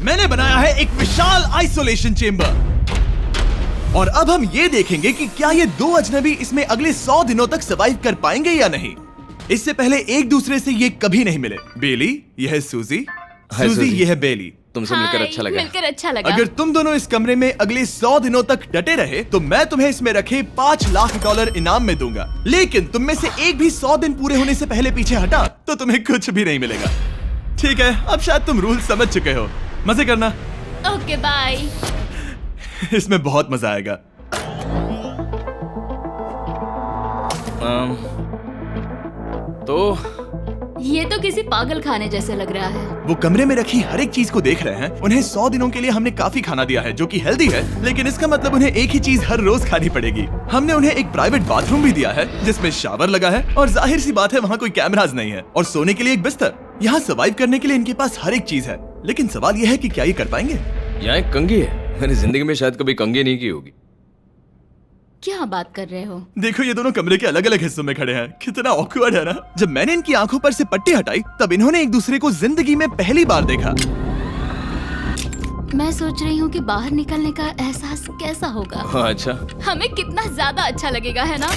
मैंने बनाया है एक विशाल आइसोलेशन चेम्बर और अब हम ये देखेंगे कि क्या ये दो अजनबी इसमें अगले 100 दिनों तक सर्वाइव कर पाएंगे या नहीं। इससे पहले एक दूसरे से ये कभी नहीं मिले। बेली, यह है सूजी, सूजी ये है बेली। तुमसे मिलकर अच्छा लगा। मिलकर अच्छा लगा। अगर तुम दोनों इस कमरे में अगले 100 दिनों तक डटे रहे तो मैं तुम्हें इसमें रखे $5 लाख इनाम में दूंगा। लेकिन तुम में से एक भी 100 दिन पूरे होने से पहले पीछे हटा तो तुम्हें कुछ भी नहीं मिलेगा। ठीक है, अब शायद तुम रूल समझ चुके हो। मजे करना। Okay bye. इसमें बहुत मजा आएगा। तो ये तो किसी पागल खाने जैसे लग रहा है। वो कमरे में रखी हर एक चीज को देख रहे हैं। उन्हें 100 दिनों के लिए हमने काफी खाना दिया है जो कि हेल्दी है, लेकिन इसका मतलब उन्हें एक ही चीज हर रोज खानी पड़ेगी। हमने उन्हें एक प्राइवेट बाथरूम भी दिया है जिसमें शावर लगा है और जाहिर सी बात है वहाँ कोई कैमराज नहीं है, और सोने के लिए एक बिस्तर। यहाँ सर्वाइव करने के लिए इनके पास हर एक चीज है, लेकिन सवाल यह है कि क्या ये कर पाएंगे। यहाँ एक कंघी है। मैंने जिंदगी में शायद कभी कंघी नहीं की होगी। क्या बात कर रहे हो? देखो ये दोनों कमरे के अलग अलग हिस्सों में खड़े हैं। कितना ऑकवर्ड है ना। जब मैंने इनकी आंखों पर से पट्टी हटाई तब इन्होंने एक दूसरे को जिंदगी में पहली बार देखा। मैं सोच रही हूँ कि बाहर निकलने का एहसास कैसा होगा। अच्छा, हमें कितना ज्यादा अच्छा लगेगा, है ना?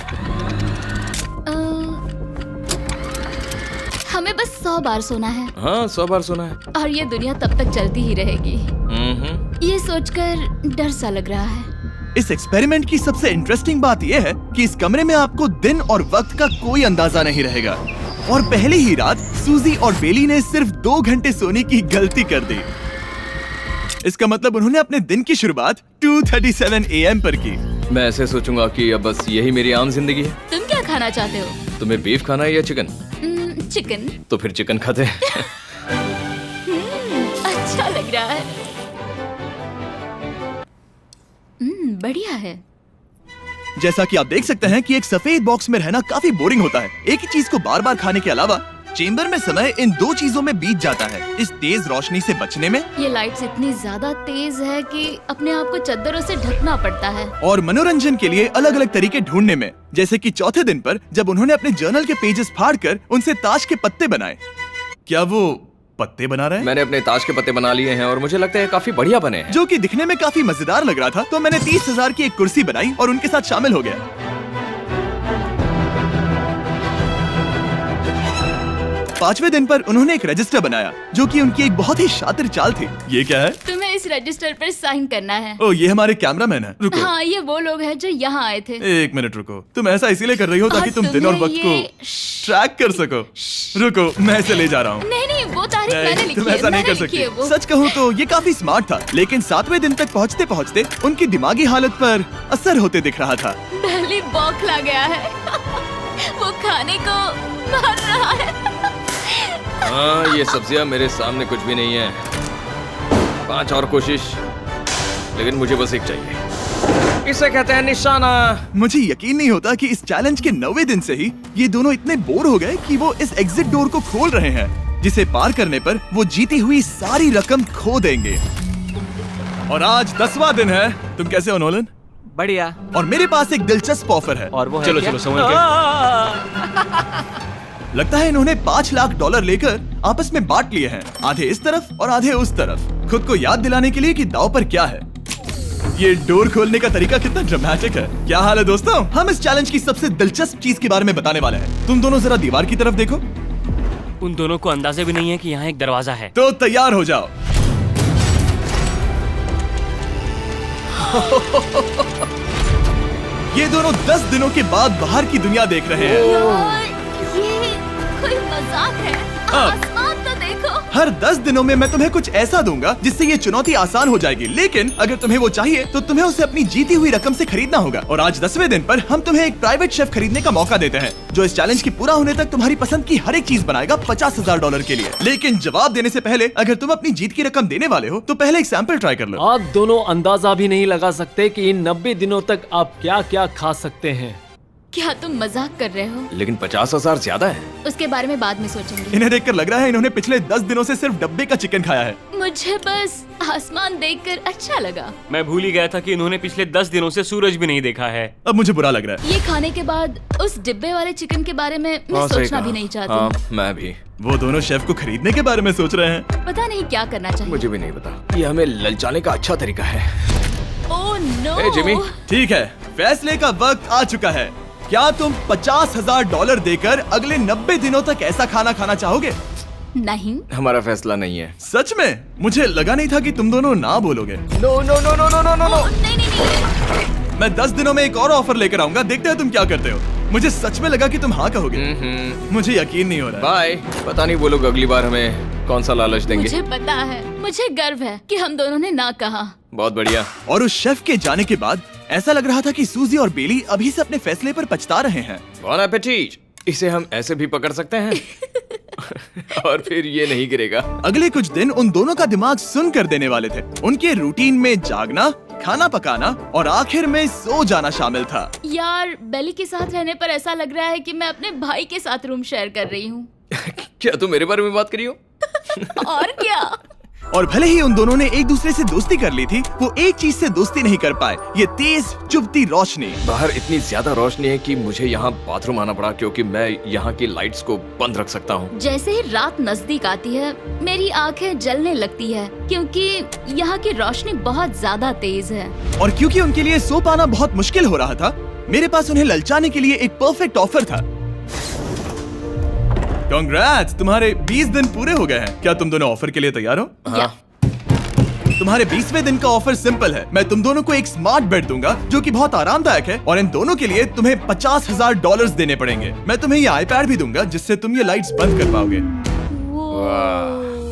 हमें बस 100 बार सोना है। हाँ 100 बार सोना है। और ये दुनिया तब तक चलती ही रहेगी। ये सोचकर डर सा लग रहा है। इस एक्सपेरिमेंट की सबसे इंटरेस्टिंग बात यह है कि इस कमरे में आपको दिन और वक्त का कोई अंदाजा नहीं रहेगा। और पहली ही रात सूजी और बेली ने सिर्फ 2 घंटे सोने की गलती कर दी। इसका मतलब उन्होंने अपने दिन की शुरुआत 2:37 AM पर की। मैं ऐसे सोचूंगा कि अब बस यही मेरी आम जिंदगी है। तुम क्या खाना चाहते हो? तुम्हें बीफ खाना है या चिकन? चिकन। तो फिर चिकन खाते हैं। अच्छा लग रहा है। बढ़िया है। जैसा कि आप देख सकते हैं कि एक सफेद बॉक्स में रहना काफी बोरिंग होता है। एक ही चीज को बार बार खाने के अलावा चेंबर में समय इन 2 चीजों में बीत जाता है। इस तेज रोशनी से बचने में, ये लाइट्स इतनी ज्यादा तेज है कि अपने आप को चद्दरों से ढकना पड़ता है। और मनोरंजन के लिए अलग अलग तरीके ढूंढने में, जैसे कि चौथे दिन पर जब उन्होंने अपने जर्नल के पेजेस फाड़कर उनसे ताश के पत्ते बनाए। क्या वो पत्ते बना रहे हैं? मैंने अपने ताश के पत्ते बना लिए हैं और मुझे लगता है काफी बढ़िया बने हैं। जो कि दिखने में काफी मजेदार लग रहा था, तो मैंने 30,000 की एक कुर्सी बनाई और उनके साथ शामिल हो गया। 5वें दिन पर उन्होंने एक रजिस्टर बनाया जो कि उनकी एक बहुत ही शातिर चाल थी। ये क्या है? तुम्हें इस रजिस्टर पर साइन करना है। ओ, ये हमारे कैमरामैन है। रुको। हाँ, ये वो लोग हैं जो यहाँ आए थे। 1 मिनट रुको। तुम ऐसा इसीलिए कर रही हो ताकि और तुम दिन और तुम्हें वक्त को ये- ट्रैक कर सको। रुको, मैं इसे ले जा रहा हूँ। नहीं नहीं, वो तारीख मैंने लिखी तुम है। ऐसा नहीं कर मैंने लिखी है सकती। वो। सच कहूँ तो ये काफी स्मार्ट था, लेकिन 7वें दिन तक पहुँचते पहुँचते उनकी दिमागी हालत पर असर होते दिख रहा था। पहली बौखला गया है। वो खाने को मार रहा है। हाँ, ये सब्जियां मेरे सामने कुछ भी नहीं है। 5 और कोशिश, लेकिन मुझे बस एक चाहिए। इसे कहते हैं निशाना। मुझे यकीन नहीं होता कि इस चैलेंज के 9वें दिन से ही ये दोनों इतने बोर हो गए कि वो इस एग्जिट डोर को खोल रहे हैं, जिसे पार करने पर वो जीती हुई सारी रकम खो देंगे। और आज 10वां दिन है। तुम कैसे हो नोलन? बढ़िया। और मेरे पास एक दिलचस्प ऑफर है। और वो है चलो क्या? चलो समझ गए। लगता है इन्होंने $5 लाख लेकर आपस में बांट लिए हैं, आधे इस तरफ और आधे उस तरफ, खुद को याद दिलाने के लिए कि दांव पर क्या है। ये डोर खोलने का तरीका कितना ड्रामेटिक है। क्या हाल है दोस्तों? हम इस चैलेंज की सबसे दिलचस्प चीज के बारे में बताने वाले हैं। तुम दोनों जरा दीवार की तरफ देखो। उन दोनों को अंदाजा भी नहीं है कि यहाँ एक दरवाजा है। तो तैयार हो जाओ। ये दोनों 10 दिनों के बाद बाहर की दुनिया देख रहे हैं। यार, ये कोई मजाक है। आसमान तो देखो। हर 10 दिनों में मैं तुम्हें कुछ ऐसा दूंगा जिससे ये चुनौती आसान हो जाएगी, लेकिन अगर तुम्हें वो चाहिए तो तुम्हें उसे अपनी जीती हुई रकम से खरीदना होगा। और आज 10वें दिन पर हम तुम्हें एक प्राइवेट शेफ खरीदने का मौका देते हैं जो इस चैलेंज की पूरा होने तक तुम्हारी पसंद की हर एक चीज बनाएगा $50,000 के लिए। लेकिन जवाब देने से पहले अगर तुम अपनी जीत की रकम देने वाले हो तो पहले एक सैंपल ट्राई कर लो। आप दोनों अंदाजा भी नहीं लगा सकते कि इन 90 दिनों तक आप क्या क्या खा सकते हैं। क्या तुम मजाक कर रहे हो? लेकिन 50,000 ज्यादा है। उसके बारे में बाद में सोचेंगे। इन्हें देखकर लग रहा है इन्होंने पिछले 10 दिनों से सिर्फ डब्बे का चिकन खाया है। मुझे बस आसमान देखकर अच्छा लगा। मैं भूल ही गया था कि इन्होंने पिछले 10 दिनों से सूरज भी नहीं देखा है। अब मुझे बुरा लग रहा है। ये खाने के बाद उस डिब्बे वाले चिकन के बारे में मैं सही सोचना कहा। भी नहीं चाहती। हाँ, मैं भी। वो दोनों शेफ को खरीदने के बारे में सोच रहे हैं। पता नहीं क्या करना चाहिए। मुझे भी नहीं पता। ये हमें ललचाने का अच्छा तरीका है। Oh no. ए, जिमी। ठीक है, फैसले का वक्त आ चुका है। क्या तुम $50,000 देकर अगले 90 दिनों तक ऐसा खाना खाना चाहोगे? नहीं। हमारा फैसला नहीं है। सच में? मुझे लगा नहीं था कि तुम दोनों ना बोलोगे। No no no no no no no no. नहीं नहीं नहीं। मैं 10 दिनों में एक और ऑफर लेकर आऊंगा, देखते हैं तुम क्या करते हो। मुझे सच में लगा कि तुम हाँ कहोगे। मुझे यकीन नहीं हो रहा। बाय। पता नहीं वो लोग अगली बार हमें कौन सा लालच देंगे। मुझे पता है। मुझे गर्व है कि हम दोनों ने ना कहा। बहुत बढ़िया। और उस शेफ के जाने के बाद ऐसा लग रहा था कि सूजी और बेली अभी से अपने फैसले पर पछता रहे हैं। बॉन एपेटीट। इसे हम ऐसे भी पकड़ सकते हैं और फिर ये नहीं गिरेगा। अगले कुछ दिन उन दोनों का दिमाग सुन कर देने वाले थे। उनके रूटीन में जागना, खाना पकाना और आखिर में सो जाना शामिल था। यार, बेली के साथ रहने पर ऐसा लग रहा है कि मैं अपने भाई के साथ रूम शेयर कर रही हूँ। क्या तुम मेरे बारे में बात करी हो? और क्या। और भले ही उन दोनों ने एक दूसरे से दोस्ती कर ली थी, वो एक चीज से दोस्ती नहीं कर पाए, ये तेज चुभती रोशनी। बाहर इतनी ज्यादा रोशनी है कि मुझे यहाँ बाथरूम आना पड़ा क्योंकि मैं यहाँ की लाइट्स को बंद रख सकता हूँ। जैसे ही रात नजदीक आती है मेरी आंखें जलने लगती है क्योंकि यहाँ की रोशनी बहुत ज्यादा तेज है। और क्योंकि उनके लिए सो पाना बहुत मुश्किल हो रहा था, मेरे पास उन्हें ललचाने के लिए एक परफेक्ट ऑफर था। कांग्रेट्स, तुम्हारे 20 दिन पूरे हो गए हैं। क्या तुम दोनों ऑफर के लिए तैयार हो? हाँ। तुम्हारे 20वें दिन का ऑफर सिंपल है। मैं तुम दोनों को एक स्मार्ट बेड दूंगा जो कि बहुत आरामदायक है, और इन दोनों के लिए तुम्हें $50,000 देने पड़ेंगे। मैं तुम्हें ये आईपैड भी दूंगा जिससे तुम ये लाइट्स बंद कर पाओगे।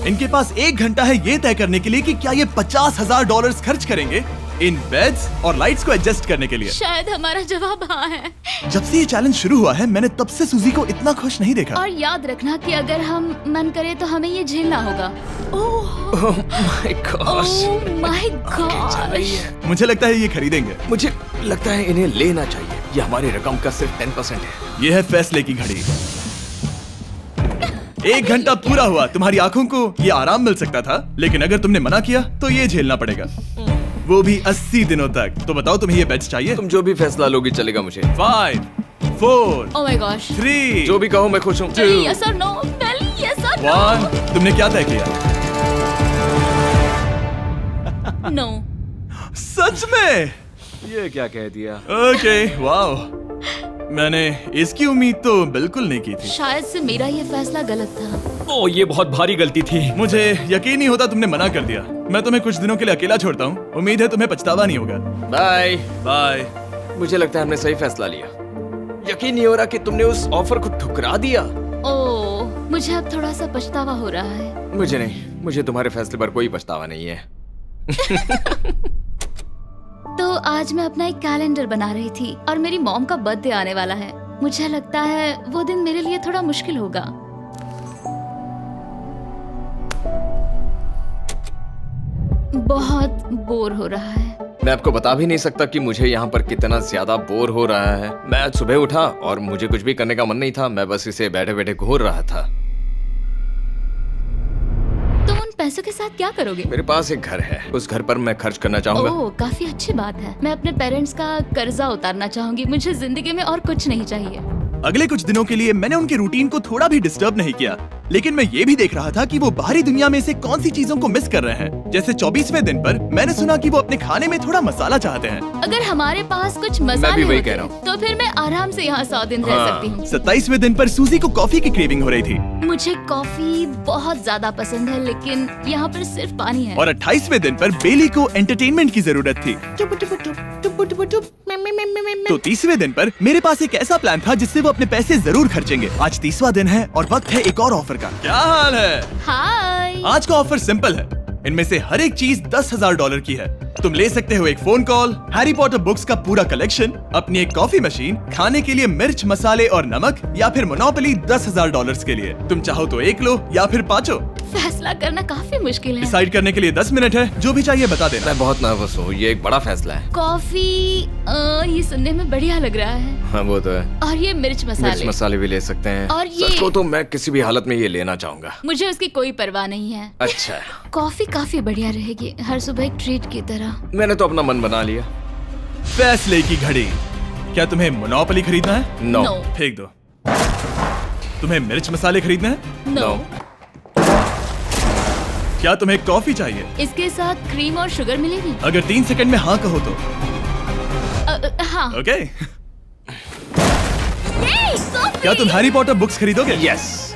इनके पास 1 घंटा है ये तय करने के लिए कि क्या ये $50,000 खर्च करेंगे इन बेड्स और लाइट्स को एडजस्ट करने के लिए। शायद हमारा जवाब हाँ है। जब से ये चैलेंज शुरू हुआ है, मैंने तब से सूजी को इतना खुश नहीं देखा। और याद रखना कि अगर हम मन करे तो हमें ये झेलना होगा। Oh my gosh. My gosh. मुझे लगता है ये खरीदेंगे। मुझे लगता है इन्हें लेना चाहिए। ये हमारी रकम का सिर्फ 10% है। ये है फैसले की घड़ी। 1 घंटा पूरा हुआ, तुम्हारी आंखों को ये आराम मिल सकता था, लेकिन अगर तुमने मना किया तो ये झेलना पड़ेगा, वो भी 80 दिनों तक। तो बताओ, तुम्हें ये बेड्स चाहिए? तुम जो भी फैसला लोगी चलेगा मुझे। 5, 4, ओह माय गॉश। 3, जो भी कहो मैं खुश हूँ। यस और नो। बेली, यस और 1। तुमने क्या तय किया? नो। सच में? ये क्या कह दिया? Okay, wow. मैंने इसकी उम्मीद तो बिल्कुल नहीं की थी। शायद से मेरा ये फैसला गलत था। ओह, ये बहुत भारी गलती थी। मुझे यकीन नहीं होता तुमने मना कर दिया। मैं तुम्हें कुछ दिनों के लिए अकेला छोड़ता हूँ। उम्मीद है तुम्हें पछतावा नहीं होगा। बाय। बाय। मुझे लगता है हमने सही फैसला लिया। यकीन नहीं हो रहा कि तुमने उस ऑफर को ठुकरा दिया। ओह, मुझे अब थोड़ा सा पछतावा हो रहा है। मुझे नहीं, मुझे तुम्हारे फैसले पर कोई पछतावा नहीं है। तो आज मैं अपना एक कैलेंडर बना रही थी और मेरी मॉम का बर्थडे आने वाला है। मुझे लगता है वो दिन मेरे लिए थोड़ा मुश्किल होगा। बहुत बोर हो रहा है। मैं आपको बता भी नहीं सकता कि मुझे यहाँ पर कितना ज्यादा बोर हो रहा है। मैं आज सुबह उठा और मुझे कुछ भी करने का मन नहीं था। मैं बस इसे बैठे बैठे घूर रहा था। तुम उन पैसों के साथ क्या करोगे? मेरे पास एक घर है, उस घर पर मैं खर्च करना चाहूंगा। ओह, काफी अच्छी बात है। मैं अपने पेरेंट्स का कर्जा उतारना चाहूंगी। मुझे जिंदगी में और कुछ नहीं चाहिए। अगले कुछ दिनों के लिए मैंने उनके रूटीन को थोड़ा भी डिस्टर्ब नहीं किया, लेकिन मैं ये भी देख रहा था कि वो बाहरी दुनिया में से कौन सी चीजों को मिस कर रहे हैं। जैसे 24वें दिन पर मैंने सुना कि वो अपने खाने में थोड़ा मसाला चाहते हैं। अगर हमारे पास कुछ मसाले वही होते कह रहा हूँ। तो फिर मैं आराम से यहाँ 100 दिन रह सकती हूँ। 27वें दिन पर सूजी को कॉफी की क्रेविंग हो रही थी। मुझे कॉफी बहुत ज्यादा पसंद है, लेकिन यहाँ पर सिर्फ पानी है। और 28वें दिन पर बेली को एंटरटेनमेंट की जरूरत थी। तो 30वें दिन पर मेरे पास एक ऐसा प्लान था जिससे वो अपने पैसे जरूर खर्चेंगे। आज 30वां दिन है और वक्त है एक और ऑफर का। क्या हाल है? हाय। आज का ऑफर सिंपल है। इनमें से हर एक चीज $10,000 की है। तुम ले सकते हो एक phone call, Harry Potter books का पूरा कलेक्शन, अपनी एक कॉफी मशीन, खाने के लिए मिर्च, मसाले और नमक, या फिर मोनोपोली $10,000 के लिए। तुम चाहो तो 1 लो या फिर 5। फैसला करना काफी मुश्किल है। डिसाइड करने के लिए 10 मिनट है, जो भी चाहिए बता देना। मैं बहुत नर्वस हूँ, ये एक बड़ा फैसला है। कॉफी ये सुनने में बढ़िया लग रहा है। हाँ वो तो है। और ये मिर्च मिर्च मसाले। मसाले भी ले सकते हैं। और ये- सच को तो मैं किसी भी हालत में ये लेना चाहूंगा। मुझे उसकी कोई परवाह नहीं है। अच्छा, कॉफी काफी बढ़िया रहेगी, हर सुबह एक ट्रीट की तरह। मैंने तो अपना मन बना लिया। फैसले की घड़ी। क्या तुम्हें मोनोपोली खरीदना है? नो। No. फेंक दो। तुम्हें मिर्च मसाले खरीदने हैं? नो। क्या तुम्हें कॉफी चाहिए? इसके साथ क्रीम और शुगर मिलेगी? अगर 3 सेकंड में हाँ कहो तो। हाँ। ओके। कॉफी! क्या तुम हैरी पॉटर बुक्स खरीदोगे? यस।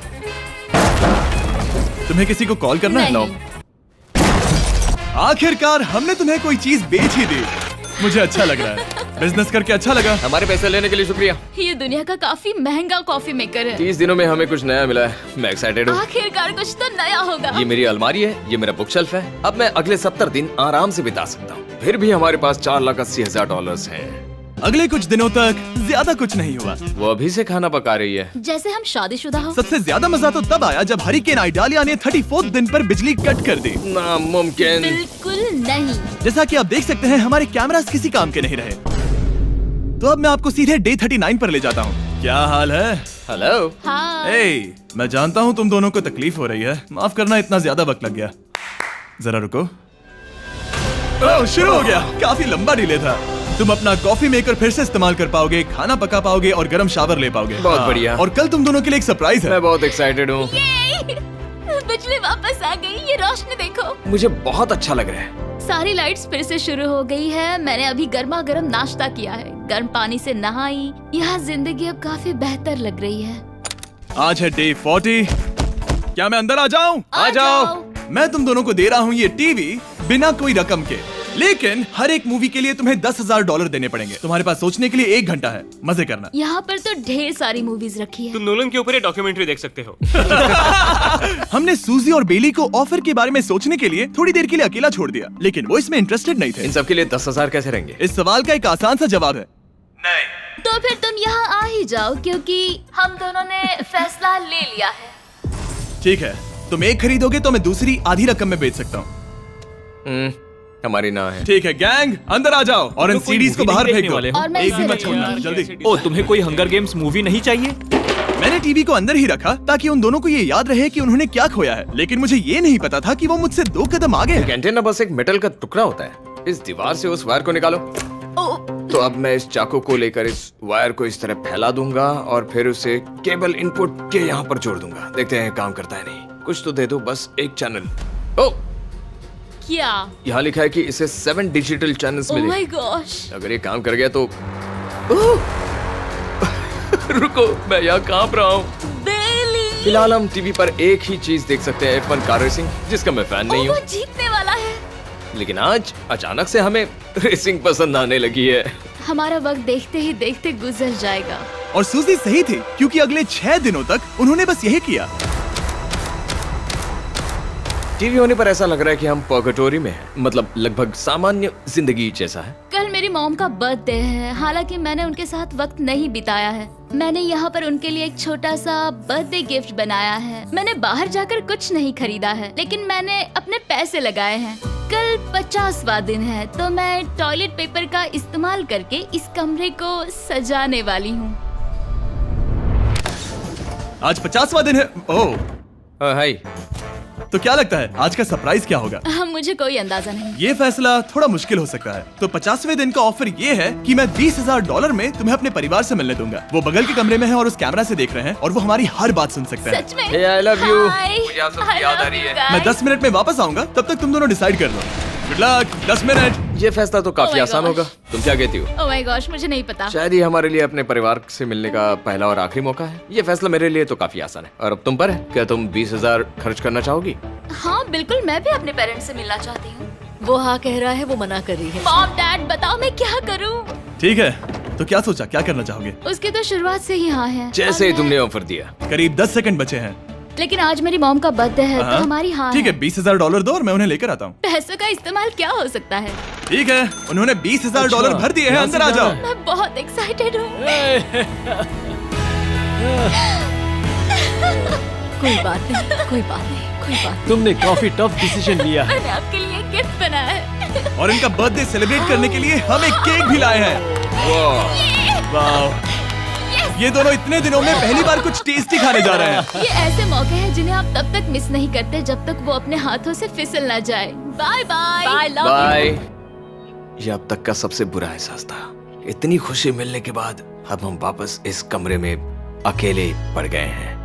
तुम्हें किसी को कॉल करना है? नहीं। आखिरकार हमने तुम्हें कोई चीज बेच ही दी। मुझे अच्छा लग रहा है। बिजनेस करके अच्छा लगा। हमारे पैसे लेने के लिए शुक्रिया। ये दुनिया का काफी महंगा कॉफी मेकर है। 30 दिनों में हमें कुछ नया मिला है। मैं एक्साइटेड हूँ। आखिरकार कुछ तो नया होगा। ये मेरी अलमारी है, ये मेरा बुक शेल्फ है। अब मैं अगले 70 दिन आराम से बिता सकता हूँ। फिर भी हमारे पास $4,80,000 हैं। अगले कुछ दिनों तक ज्यादा कुछ नहीं हुआ। वो अभी से खाना पका रही है। जैसे हम शादीशुदा हो। सबसे ज्यादा मजा तो तब आया जब हरिकेन आइडालिया ने 34 दिन पर बिजली कट कर दी। नामुमकिन। बिल्कुल नहीं। जैसा कि आप देख सकते हैं हमारे कैमरास किसी काम के नहीं रहे। तो अब मैं आपको सीधे डे 39 पर ले जाता हूँ। क्या हाल है? हेलो। हाँ। ए, मैं जानता हूँ तुम दोनों को तकलीफ हो रही है। माफ करना, इतना ज्यादा वक्त लग गया। जरा रुको। ओह, शुरू हो गया। काफी लंबा डिले था। तुम अपना कॉफी मेकर फिर से इस्तेमाल कर पाओगे, खाना पका पाओगे और गर्म शावर ले पाओगे। बहुत हाँ, बढ़िया। और कल तुम दोनों के लिए एक सरप्राइज है। मैं बहुत एक्साइटेड हूँ। ये! बिजली वापस आ गई। ये रोशनी देखो। मुझे बहुत अच्छा लग रहा है। सारी लाइट्स फिर से शुरू हो गई है। मैंने अभी गर्मा गर्म नाश्ता किया है, गर्म पानी से नहाई। यहाँ जिंदगी अब काफी बेहतर लग रही है। आज है डे 40। क्या मैं अंदर आ जाऊं? आ जाओ। मैं तुम दोनों को दे रहा हूँ ये टीवी बिना कोई रकम के, लेकिन हर एक मूवी के लिए तुम्हें $10,000 देने पड़ेंगे। तुम्हारे पास सोचने के लिए 1 घंटा है। मजे करना। यहाँ पर तो ढेर सारी मूवीज रखी है। तुम नोलन के ऊपर ये डॉक्यूमेंट्री देख सकते हो। हमने सूजी और बेली को ऑफर के बारे में सोचने के लिए थोड़ी देर के लिए अकेला छोड़ दिया, लेकिन वो इसमें इंटरेस्टेड नहीं थे। इन सब के लिए 10,000 कैसे रहेंगे? इस सवाल का एक आसान सा जवाब है नहीं। तो फिर तुम यहाँ आ ही जाओ, क्योंकि हम दोनों ने फैसला ले लिया है। ठीक है, तुम एक खरीदोगे तो मैं दूसरी आधी रकम में बेच सकता हूँ। हमारी ना है। ठीक है गैंग, अंदर आ जाओ और इन कोई सीडीज को movie बाहर नहीं फेंक देखने दो। वाले हो? और मैं एक भी इसे मत छोड़ना, रखूंगी। जल्दी। ओ, तुम्हें कोई हंगर गेम्स मूवी नहीं चाहिए? मैंने टीवी को अंदर ही रखा ताकि उन दोनों को ये याद रहे कि उन्होंने क्या खोया है, लेकिन मुझे ये नहीं पता था कि वो मुझसे 2 कदम आगे एक है। एंटेना बस एक मेटल का टुकड़ा होता है। इस दीवार से उस वायर को निकालो। ओ, तो अब मैं इस चाकू को लेकर इस वायर को इस तरह फैला दूंगा और फिर उसे केबल इनपुट के यहाँ पर जोड़ दूंगा। देखते हैं काम करता है नहीं। कुछ तो दे दो, बस एक चैनल। ओ, क्या? यहाँ लिखा है कि इसे 7 डिजिटल चैनल्स ओह माय मिले। गॉश। अगर ये काम कर गया तो रुको, मैं यहाँ कांप रहा हूँ। बेली। फिलहाल हम टीवी पर एक ही चीज देख सकते हैं, F1 कार रेसिंग, जिसका मैं फैन नहीं वो हूँ। जीतने वाला है। लेकिन आज अचानक से हमें रेसिंग पसंद आने लगी है। हमारा वक्त देखते ही देखते गुजर जाएगा। और सूजी सही थी, क्योंकि अगले 6 दिनों तक उन्होंने बस यही किया। टीवी होने पर ऐसा लग रहा है कि हम पर्गेटोरी में हैं, मतलब लगभग सामान्य जिंदगी जैसा है। कल मेरी मॉम का बर्थडे है, हालांकि मैंने उनके साथ वक्त नहीं बिताया है। मैंने यहाँ पर उनके लिए एक छोटा सा बर्थडे गिफ्ट बनाया है। मैंने बाहर जाकर कुछ नहीं खरीदा है, लेकिन मैंने अपने पैसे लगाए हैं। कल 50वां दिन है, तो मैं टॉयलेट पेपर का इस्तेमाल करके इस कमरे को सजाने वाली हूँ। आज 50वां दिन है। ओह, हाय। तो क्या लगता है आज का सरप्राइज क्या होगा? मुझे कोई अंदाजा नहीं। ये फैसला थोड़ा मुश्किल हो सकता है। तो 50वें दिन का ऑफर ये है कि मैं $20,000 में तुम्हें अपने परिवार से मिलने दूंगा। वो बगल के कमरे में है और उस कैमरा से देख रहे हैं और वो हमारी हर बात सुन सकते हैं। सच में? Hey, I love you. Hi. मुझे आप सबकी I याद आ love रही you है। guys. मैं 10 मिनट में वापस आऊंगा, तब तक तुम दोनों डिसाइड कर लो। Good luck. 10 मिनट। ये फैसला तो काफी Oh my आसान gosh. होगा। तुम क्या कहती हो? Oh my gosh, मुझे नहीं पता। शायद ये हमारे लिए अपने परिवार से मिलने का पहला और आखिरी मौका है। ये फैसला मेरे लिए तो काफी आसान है। और अब तुम पर है। क्या तुम 20,000 खर्च करना चाहोगी? हाँ बिल्कुल, मैं भी अपने पेरेंट्स से मिलना चाहती हूँ। वो हाँ कह रहा है, वो मना कर रही है। मॉम डैड बताओ मैं क्या करूँ? ठीक है, तो क्या सोचा, क्या करना चाहोगे? उसकी तो शुरुआत से ही हाँ है। जैसे ही और तुमने ऑफर दिया। करीब 10 सेकंड बचे हैं। लेकिन आज मेरी मॉम का बर्थडे है, हाँ? तो हमारी हाँ ठीक है, $20,000 दो और मैं उन्हें लेकर आता हूँ। पैसों का इस्तेमाल क्या हो सकता है? ठीक है, उन्होंने $20,000 भर दिए हैं। यहाँ अंदर से आ जाओ। जाना मैं बहुत एक्साइटेड हूँ। कोई बात नहीं, कोई बात नहीं, कोई कोई बात तुमने काफी टफ डिसीजन लिया है। मैंने आपके लिए गिफ्ट बनाया है। और इनका बर्थडे सेलिब्रेट करने के लिए हम एक केक भी लाए हैं। वाह, ये दोनों इतने दिनों में पहली बार कुछ टेस्टी खाने जा रहे हैं। ये ऐसे मौके हैं जिन्हें आप तब तक मिस नहीं करते जब तक वो अपने हाथों से फिसल ना जाए। Bye bye. Bye love bye. ये अब तक का सबसे बुरा एहसास था। इतनी खुशी मिलने के बाद अब हम वापस इस कमरे में अकेले पड़ गए हैं।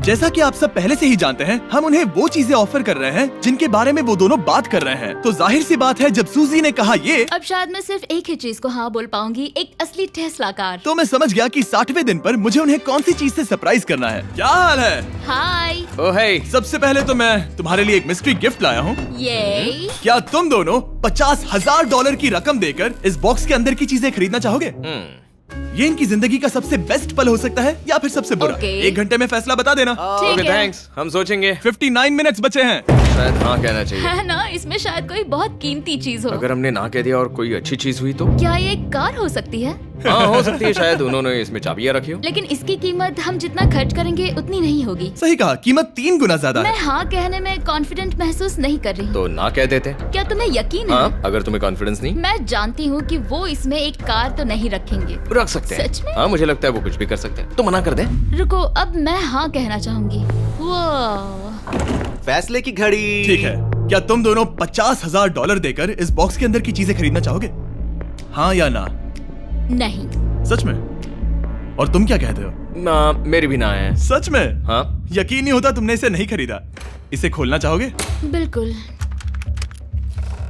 जैसा कि आप सब पहले से ही जानते हैं, हम उन्हें वो चीजें ऑफर कर रहे हैं जिनके बारे में वो दोनों बात कर रहे हैं। तो जाहिर सी बात है, जब सूजी ने कहा ये, अब शायद मैं सिर्फ एक ही चीज को हाँ बोल पाऊंगी, एक असली टेस्ला कार। तो मैं समझ गया कि 60वें दिन पर मुझे उन्हें कौन सी चीज से सरप्राइज करना है। क्या हाल है? हाय। ओ हे, सबसे पहले तो मैं तुम्हारे लिए एक मिस्ट्री गिफ्ट लाया हूँ। ये क्या तुम दोनों $50,000 की रकम देकर इस बॉक्स के अंदर की चीजें खरीदना चाहोगे? ये इनकी जिंदगी का सबसे बेस्ट पल हो सकता है या फिर सबसे बुरा। Okay. 1 घंटे में फैसला बता देना। ठीक ओके है। थैंक्स, हम सोचेंगे। 59 मिनट्स बचे हैं। शायद हाँ कहना चाहिए। है ना, इसमें शायद कोई बहुत कीमती चीज हो। अगर हमने ना कह दिया और कोई अच्छी चीज हुई तो? क्या ये एक कार हो सकती है? हाँ हो सकती है, शायद उन्होंने इसमें चाबियां रखी हो। लेकिन इसकी कीमत हम जितना खर्च करेंगे उतनी नहीं होगी। सही कहा, कीमत 3 गुना ज्यादा मैं है। हाँ कहने में कॉन्फिडेंट महसूस नहीं कर रही। तो ना कह देते। क्या तुम्हें यकीन है? हाँ, अगर तुम्हें कॉन्फिडेंस नहीं, मैं जानती हूँ कि वो इसमें एक कार तो नहीं रखेंगे। रख सकते हैं। सच में? हाँ मुझे लगता है वो कुछ भी कर सकते हैं। तो मना कर दे। रुको, अब मैं हाँ कहना चाहूंगी। वो फैसले की घड़ी। ठीक है, क्या तुम दोनों $50,000 देकर इस बॉक्स के अंदर की चीजें खरीदना चाहोगे? हाँ या ना? नहीं। सच में? और तुम क्या कहते हो? ना, मेरी भी ना है। सच में? हाँ यकीन नहीं होता तुमने इसे नहीं खरीदा। इसे खोलना चाहोगे? बिल्कुल।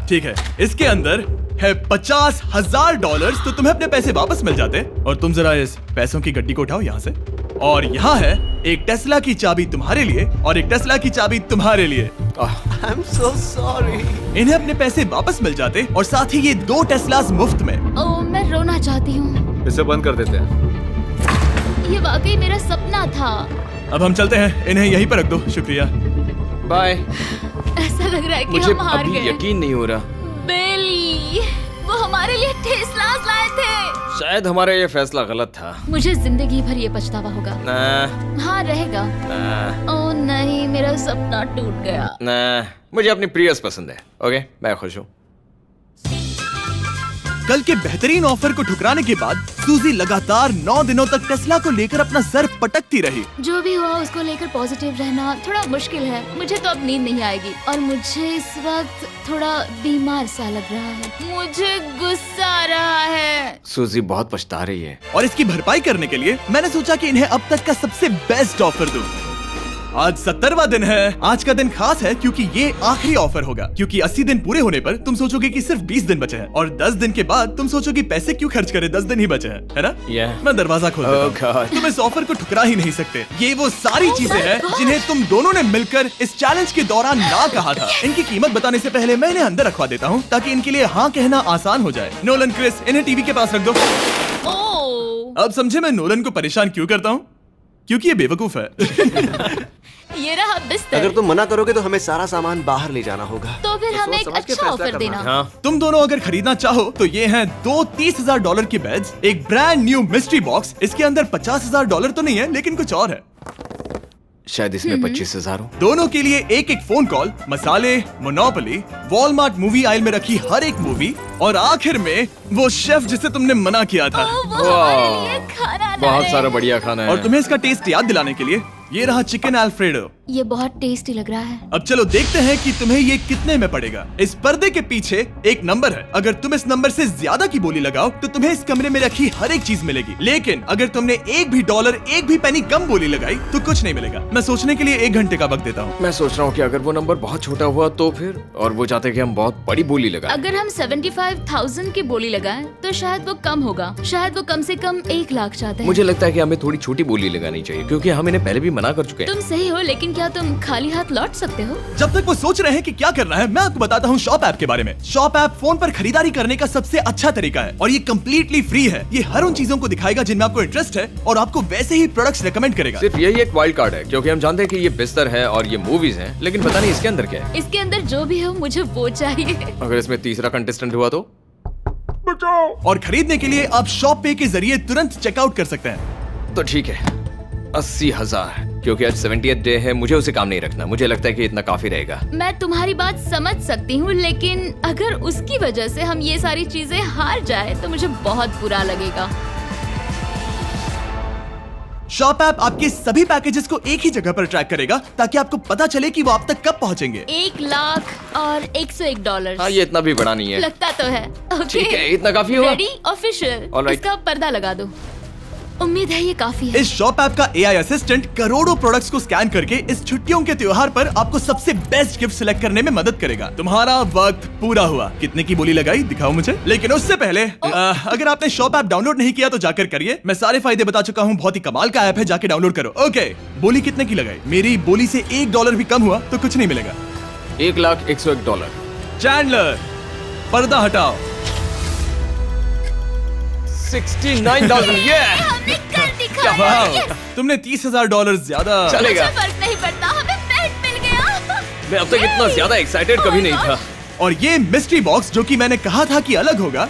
ठीक है, इसके अंदर है $50,000, तो तुम्हें अपने पैसे वापस मिल जाते। और तुम जरा इस पैसों की गड्डी को उठाओ यहाँ से। और यहाँ है एक टेस्ला की चाबी तुम्हारे लिए और एक टेस्ला की चाबी तुम्हारे लिए। I am so sorry. इन्हें अपने पैसे वापस मिल जाते और साथ ही ये 2 टेस्लास मुफ्त में। ओह, मैं रोना चाहती हूँ। इसे बंद कर देते हैं। ये वाकई मेरा सपना था। अब हम चलते हैं, इन्हें यहीं पर रख दो। शुक्रिया। बाय। ऐसा लग रहा है कि मुझे हम हार अभी गए। यकीन नहीं हो रहा। बेली, वो हमारे लिए टेस्लास लाए थे। शायद हमारा ये फैसला गलत था। मुझे जिंदगी भर ये पछतावा होगा। ना हाँ रहेगा। ना ओह नहीं, मेरा सपना टूट गया। ना, मुझे अपनी प्रियस पसंद है। ओके, मैं खुश हूँ। कल के बेहतरीन ऑफर को ठुकराने के बाद सूजी लगातार 9 दिनों तक टेस्ला को लेकर अपना सर पटकती रही। जो भी हुआ उसको लेकर पॉजिटिव रहना थोड़ा मुश्किल है। मुझे तो अब नींद नहीं आएगी और मुझे इस वक्त थोड़ा बीमार सा लग रहा है। मुझे गुस्सा आ रहा है। सूजी बहुत पछता रही है। और इसकी भरपाई करने के लिए मैंने सोचा कि इन्हें अब तक का सबसे बेस्ट ऑफर दूं। आज 70वां दिन है। आज का दिन खास है क्योंकि ये आखिरी ऑफर होगा। क्योंकि 80 दिन पूरे होने पर तुम सोचोगे कि सिर्फ 20 दिन बचे हैं और 10 दिन के बाद तुम सोचोगे पैसे क्यों खर्च करें, 10 दिन ही बचे हैं, है ना? Yeah. मैं दरवाजा खोल देता हूं। Oh God. तुम इस ऑफर को ठुकरा ही नहीं सकते। ये वो सारी चीजें हैं जिन्हें तुम दोनों ने मिलकर इस चैलेंज के दौरान ना कहा था। इनकी कीमत बताने से पहले मैं इन्हें अंदर रखवा देता हूँ ताकि इनके लिए हाँ कहना आसान हो जाए। नोलन, क्रिस, इन्हें टीवी के पास रख दो। ओह, अब समझे मैं नोलन को परेशान क्यों करता हूँ? क्योंकि ये बेवकूफ है। ये रहा बिस्तर। अगर तुम मना करोगे तो हमें सारा सामान बाहर ले जाना होगा। तो फिर हमें एक सोच समझ के अच्छा फैसला ऑफर करना देना। है। हाँ तुम दोनों अगर खरीदना चाहो तो ये हैं 2 $30,000 के बेड्स, एक ब्रांड न्यू मिस्ट्री बॉक्स। इसके अंदर $50,000 तो नहीं है लेकिन कुछ और है। शायद इसमें 25,000 हो। दोनों के लिए एक एक फोन कॉल, मसाले, मोनोपोली, वॉलमार्ट मूवी आइल में रखी हर एक मूवी और आखिर में वो शेफ जिसे तुमने मना किया था। ओह, वो हमारे लिए खाना ला बहुत रहे सारा हैं। बढ़िया खाना है। और तुम्हें इसका टेस्ट याद दिलाने के लिए ये रहा चिकन अल्फ्रेडो। ये बहुत टेस्टी लग रहा है। अब चलो देखते हैं कि तुम्हें ये कितने में पड़ेगा। इस पर्दे के पीछे एक नंबर है। अगर तुम इस नंबर से ज्यादा की बोली लगाओ तो तुम्हें इस कमरे में रखी हर एक चीज मिलेगी। लेकिन अगर तुमने एक भी डॉलर, एक भी पेनी कम बोली लगाई तो कुछ नहीं मिलेगा। मैं सोचने के लिए 1 घंटे का वक्त देता हूँ। मैं सोच रहा हूँ कि अगर वो नंबर बहुत छोटा हुआ तो फिर, और वो चाहते कि हम बहुत बड़ी बोली लगाएं। अगर हम 75,000 की बोली लगाएं तो शायद वो कम होगा। शायद वो कम से कम 1 लाख चाहते हैं। मुझे लगता है कि हमें थोड़ी छोटी बोली लगानी चाहिए क्योंकि हम इन्हें पहले भी मना कर चुके हैं। तुम सही हो, लेकिन क्या तुम खाली हाथ लौट सकते हो? जब तक वो सोच रहे हैं कि क्या करना है, मैं आपको बताता हूँ शॉप ऐप के बारे में। शॉप ऐप फोन पर खरीदारी करने का सबसे अच्छा तरीका है और ये कम्प्लीटली फ्री है। ये हर उन चीजों को दिखाएगा जिनमें आपको इंटरेस्ट है और आपको वैसे ही प्रोडक्ट्स रेकमेंड करेगा। सिर्फ यही एक वाइल्ड कार्ड है क्योंकि हम जानते हैं कि ये बिस्तर है और ये मूवीज हैं, लेकिन पता नहीं इसके अंदर क्या है। इसके अंदर जो भी हो मुझे वो चाहिए। अगर इसमें तीसरा कंटेस्टेंट हुआ तो? और खरीदने के लिए आप शॉप पे के जरिए तुरंत चेकआउट कर सकते हैं। तो ठीक है, 80,000, क्योंकि आज 70th डे है, मुझे उसे काम नहीं रखना। मुझे लगता है कि इतना काफी रहेगा। मैं तुम्हारी बात समझ सकती हूँ, लेकिन अगर उसकी वजह से हम ये सारी चीजें हार जाए तो मुझे बहुत बुरा लगेगा। शॉप ऐप आपके सभी पैकेजेस को एक ही जगह पर ट्रैक करेगा ताकि आपको पता चले कि वो आप तक कब पहुंचेंगे। 1 लाख और $101। हाँ, ये इतना भी बड़ा नहीं है। लगता तो है। ओके, ठीक है, इतना काफी होगा। Ready, official. All right. इसका पर्दा लगा दो। उम्मीद है ये काफी है। इस शॉप ऐप का AI असिस्टेंट करोड़ों प्रोडक्ट्स को स्कैन करके इस छुट्टियों के त्योहार पर आपको सबसे बेस्ट गिफ्ट सिलेक्ट करने में मदद करेगा। तुम्हारा वक्त पूरा हुआ। कितने की बोली लगाई दिखाओ मुझे। लेकिन उससे पहले अगर आपने शॉप ऐप डाउनलोड नहीं किया तो जाकर करिए। मैं सारे फायदे बता चुका हूँ, बहुत ही कमाल का ऐप है, जाके डाउनलोड करो। ओके, बोली कितने की लगाई? मेरी बोली से $1 भी कम हुआ तो कुछ नहीं मिलेगा। $1,01,000। चैंडलर, पर्दा हटाओ। 69,000। ये हमने कर दिखाया। वाह, Yes! तुमने $30,000 ज्यादा। चलेगा। मुझे फर्क नहीं पड़ता, हमें पेट मिल गया। मैं अब तक इतना ज्यादा एक्साइटेड कभी नहीं था। और ये मिस्ट्री बॉक्स जो कि मैंने कहा था कि अलग होगा,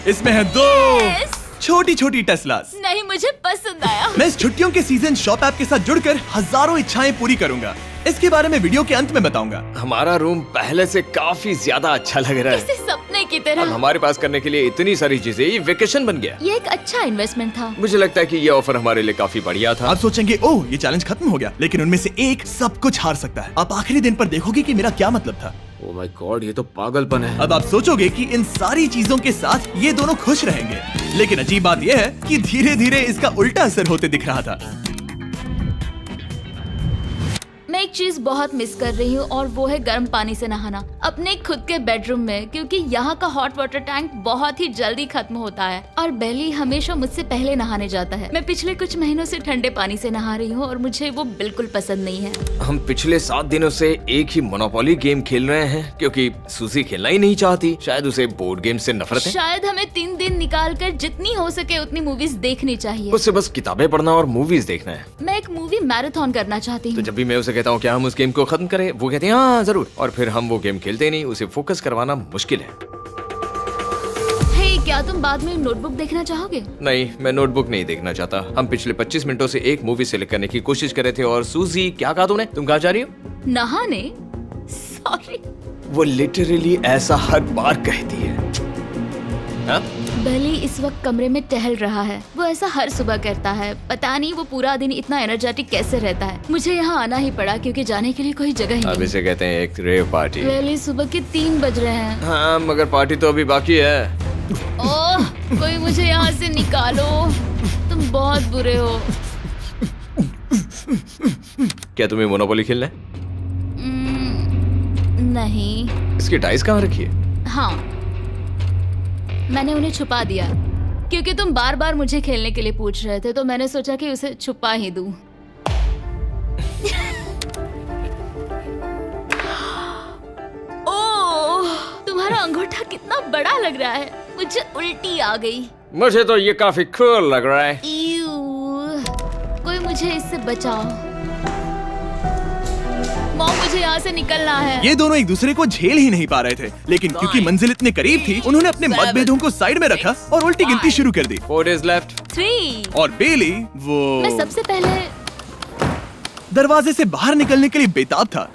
इसमें है 2 Yes! छोटी छोटी टेस्लास। नहीं, मुझे पसंद आया। मैं इस छुट्टियों के सीजन शॉप ऐप के साथ जुड़कर हजारों इच्छाएं पूरी करूंगा। इसके बारे में वीडियो के अंत में बताऊंगा। हमारा रूम पहले से काफी ज्यादा अच्छा लग रहा है। इसे सपने की अब तरह। हमारे पास करने के लिए इतनी सारी चीजें, ये वेकेशन बन गया। ये एक अच्छा इन्वेस्टमेंट था। मुझे लगता है कि ये ऑफर हमारे लिए काफी बढ़िया था। आप सोचेंगे ओह ये चैलेंज खत्म हो गया, लेकिन उनमें से एक सब कुछ हार सकता है। आप आखिरी दिन पर देखोगे कि मेरा क्या मतलब था। ओह माय गॉड, ये तो पागलपन है। अब आप सोचोगे कि इन सारी चीजों के साथ ये दोनों खुश रहेंगे, लेकिन अजीब बात यह है कि धीरे धीरे इसका उल्टा असर होते दिख रहा था। मैं एक चीज बहुत मिस कर रही हूँ और वो है गर्म पानी से नहाना अपने खुद के बेडरूम में, क्योंकि यहाँ का हॉट वाटर टैंक बहुत ही जल्दी खत्म होता है और बेली हमेशा मुझसे पहले नहाने जाता है। मैं पिछले कुछ महीनों से ठंडे पानी से नहा रही हूँ और मुझे वो बिल्कुल पसंद नहीं है। हम पिछले 7 दिनों से एक ही मोनोपोली गेम खेल रहे हैं, क्योंकि सूजी खेलना ही नहीं चाहती। शायद उसे बोर्ड गेम से नफरत है। शायद हमें 3 दिन निकाल कर जितनी हो सके उतनी मूवीज देखनी चाहिए। उससे बस किताबें पढ़ना और मूवीज देखना है। मैं एक मूवी मैराथन करना चाहती तो हूँ। जब भी मैं उसे कहता हूँ क्या हम उस गेम को खत्म करें, वो कहते हैं हाँ जरूर, और फिर हम वो गेम खेलते नहीं। उसे फोकस करवाना मुश्किल है। हे, क्या तुम बाद में नोटबुक देखना चाहोगे? नहीं, मैं नोटबुक नहीं देखना चाहता। हम पिछले 25 मिनटों से एक मूवी सेलेक्ट करने की कोशिश कर रहे थे। और सूजी, क्या कहा तूने? तुम कहाँ जा रही हो? नहाने? सॉरी। वो लिटरली ऐसा हर बार कहती है। हाँ? बेली इस वक्त कमरे में टहल रहा है। वो ऐसा हर सुबह करता है। पता नहीं वो पूरा दिन इतना एनर्जेटिक कैसे रहता है। मुझे यहाँ आना ही पड़ा क्योंकि जाने के लिए कोई जगह ही अब नहीं। इसे कहते हैं एक रेव पार्टी। बेली, सुबह के 3 बज रहे हैं। हाँ, मगर पार्टी तो अभी बाकी है। ओह, कोई मुझे यहाँ से निकालो। तुम बहुत बुरे हो। क्या तुम्हें मोनोपोली खेलना है? नहीं। इसकी डाइस कहाँ रखी है? हाँ, मैंने उन्हें छुपा दिया क्योंकि तुम बार बार मुझे खेलने के लिए पूछ रहे थे, तो मैंने सोचा कि उसे छुपा ही दूं। ओह, तुम्हारा अंगूठा कितना बड़ा लग रहा है। मुझे उल्टी आ गई। मुझे तो ये काफी कूल लग रहा है। ईऊ, कोई मुझे इससे बचाओ। मॉम, मुझे यहाँ से निकलना है। ये दोनों एक दूसरे को झेल ही नहीं पा रहे थे, लेकिन क्योंकि मंजिल इतने करीब थी, उन्होंने अपने मतभेदों को साइड में रखा और उल्टी गिनती शुरू कर दी। 4 days left। 3। और बेली वो मैं सबसे पहले दरवाजे से बाहर निकलने के लिए बेताब था।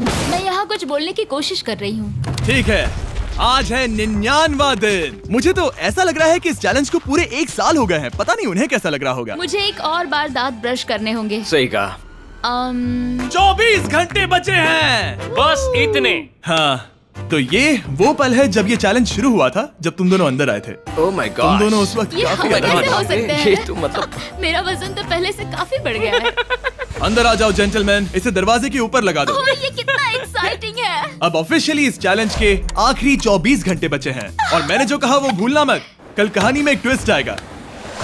मैं यहाँ कुछ बोलने की कोशिश कर रही हूँ। ठीक है, आज है 99वां दिन। मुझे तो ऐसा लग रहा है कि इस चैलेंज को पूरे 1 साल हो गए हैं। पता नहीं उन्हें कैसा लग रहा होगा। मुझे एक और बार दांत ब्रश करने होंगे। सही कहा। 24 घंटे बचे हैं। बस इतने। हाँ, तो ये वो पल है जब ये चैलेंज शुरू हुआ था, जब तुम दोनों अंदर आए थे। Oh my God. तुम दोनों उस वक्त ये काफी हम अलग कैसे थे। हो सकते हैं? ये तो मतलब मेरा वजन तो पहले से काफी बढ़ गया है। अंदर आ जाओ जेंटलमैन, इसे दरवाजे के ऊपर लगा दो। ओह, ये कितना एक्साइटिंग है। अब ऑफिशियली इस चैलेंज के आखिरी 24 घंटे बचे हैं, और मैंने जो कहा वो भूलना मत। कल कहानी में एक ट्विस्ट आएगा।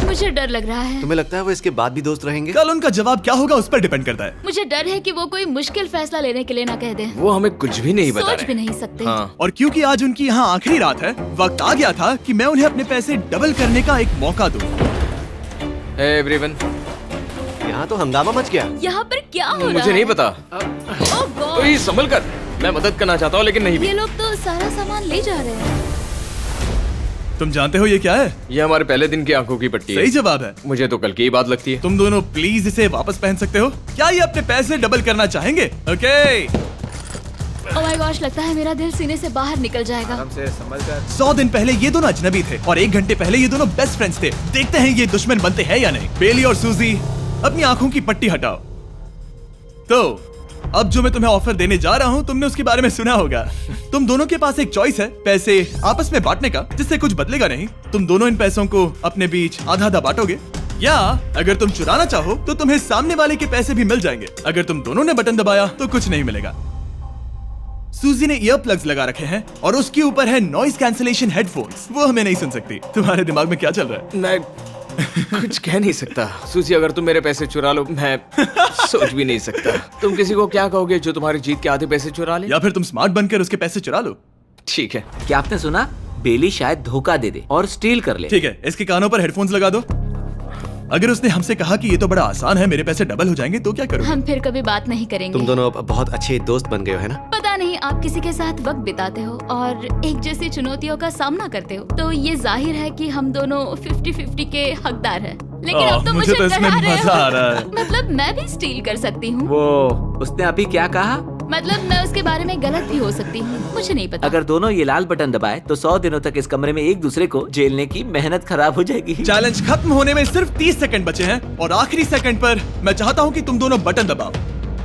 मुझे डर लग रहा है। तुम्हें लगता है वो इसके बाद भी दोस्त रहेंगे? कल उनका जवाब क्या होगा उस पर डिपेंड करता है। मुझे डर है कि वो कोई मुश्किल फैसला लेने के लिए ना कह दे। वो हमें कुछ भी नहीं बता सोच रहे। भी नहीं सकते। हाँ। और क्योंकि आज उनकी यहाँ आखिरी रात है, वक्त आ गया था कि मैं उन्हें अपने पैसे डबल करने का एक मौका दूं। Hey everyone। यहाँ तो हंगामा मच गया। यहाँ पर क्या हो रहा है? मुझे नहीं पता। ओह गॉड, ओए, संभल कर। मैं मदद करना चाहता हूँ लेकिन नहीं भी। ये लोग तो सारा सामान ले जा रहे हैं। तुम जानते हो ये क्या है? ये हमारे पहले दिन की आंखों की पट्टी सही है। जवाब है। मुझे तो कल की ही बात लगती है। तुम दोनों प्लीज इसे वापस पहन सकते हो? क्या ये अपने पैसे डबल करना चाहेंगे? ओके। ओह माय गॉश, लगता है मेरा दिल सीने से बाहर निकल जाएगा। 100 दिन पहले ये दोनों अजनबी थे और 1 घंटे पहले ये दोनों बेस्ट फ्रेंड्स थे। देखते हैं ये दुश्मन बनते हैं या नहीं। बेली और सूजी, अपनी आंखों की पट्टी हटाओ। तो अब जो मैं तुम्हें ऑफर देने जा रहा हूँ, तुमने उसके बारे में सुना होगा। तुम दोनों के पास एक चॉइस है पैसे आपस में बांटने का, जिससे कुछ बदलेगा नहीं। तुम दोनों इन पैसों को अपने बीच आधा आधा बांटोगे, या अगर तुम चुराना चाहो तो तुम्हें सामने वाले के पैसे भी मिल जाएंगे। अगर तुम दोनों ने बटन दबाया तो कुछ नहीं मिलेगा। सूजी ने ईयर प्लग्स लगा रखे हैं और उसके ऊपर है नॉइस कैंसलेशन हेडफोन्स। वो हमें नहीं सुन सकती। तुम्हारे दिमाग में क्या चल रहा है? मैं कुछ कह नहीं सकता। सूजी, अगर तुम मेरे पैसे चुरा लो, मैं सोच भी नहीं सकता। तुम किसी को क्या कहोगे जो तुम्हारी जीत के आधे पैसे चुरा ले? या फिर तुम स्मार्ट बनकर उसके पैसे चुरा लो। ठीक है। क्या आपने सुना? बेली शायद धोखा दे दे और स्टील कर ले। ठीक है, इसके कानों पर हेडफोन्स लगा दो। अगर उसने हमसे कहा कि ये तो बड़ा आसान है, मेरे पैसे डबल हो जाएंगे, तो क्या करोगे? हम फिर कभी बात नहीं करेंगे। तुम दोनों अब बहुत अच्छे दोस्त बन गए हो, है ना? पता नहीं, आप किसी के साथ वक्त बिताते हो और एक जैसी चुनौतियों का सामना करते हो, तो ये जाहिर है कि हम दोनों 50-50 के हकदार हैं। लेकिन अब तो मुझे तो इसमें डरा रहे मजा आ रहा है। हो। मतलब मैं भी स्टील कर सकती हूँ। वो उसने अभी क्या कहा? मतलब मैं उसके बारे में गलत भी हो सकती हूँ, मुझे नहीं पता। अगर दोनों ये लाल बटन दबाए तो 100 दिनों तक इस कमरे में एक दूसरे को झेलने की मेहनत खराब हो जाएगी। चैलेंज खत्म होने में सिर्फ 30 सेकंड बचे हैं और आखिरी सेकंड पर मैं चाहता हूँ कि तुम दोनों बटन दबाओ।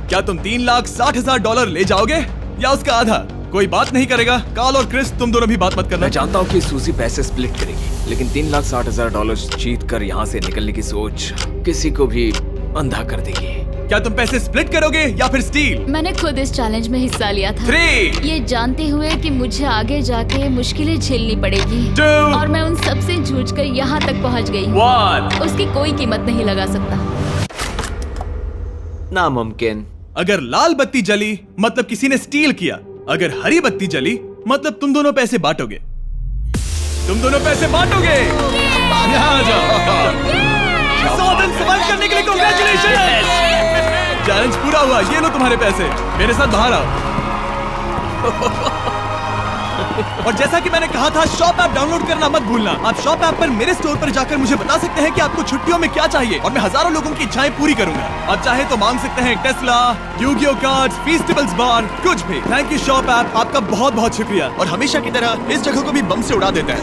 क्या तुम $3,60,000 ले जाओगे या उसका आधा? कोई बात नहीं करेगा। कार्ल और क्रिस, तुम दोनों भी बात मत करना। मैं जानता हूँ कि सूजी पैसे स्प्लिट करेगी, लेकिन $3,60,000 जीत कर यहाँ से निकलने की सोच किसी को भी अंधा कर देगी। क्या तुम पैसे स्प्लिट करोगे या फिर स्टील? मैंने खुद इस चैलेंज में हिस्सा लिया था, 3, ये जानते हुए कि मुझे आगे जाके मुश्किलें झेलनी पड़ेगी 2, और मैं उन सब से जूझकर यहाँ तक पहुँच गई। 1। उसकी कोई कीमत नहीं लगा सकता। नामुमकिन। अगर लाल बत्ती जली मतलब किसी ने स्टील किया, अगर हरी बत्ती जली मतलब तुम दोनों पैसे बांटोगे। तुम दोनों पैसे बांटोगे। यहाँ आ जाओ। 100 दिन सर्वाइव करने के लिए कांग्रेचुलेशन। चैलेंज पूरा हुआ। ये लो तुम्हारे पैसे, मेरे साथ बाहर आओ। और जैसा कि मैंने कहा था, शॉप ऐप डाउनलोड करना मत भूलना। आप शॉप ऐप पर मेरे स्टोर पर जाकर मुझे बता सकते हैं कि आपको छुट्टियों में क्या चाहिए और मैं हजारों लोगों की इच्छाएं पूरी करूंगा। आप चाहे तो मांग सकते हैं टेस्ला, यूगियो कार्ड्स, फेस्टिवल्स बार, कुछ भी। थैंक यू शॉप ऐप, आपका बहुत बहुत शुक्रिया। और हमेशा की तरह इस जगह को भी बम से उड़ा देता है।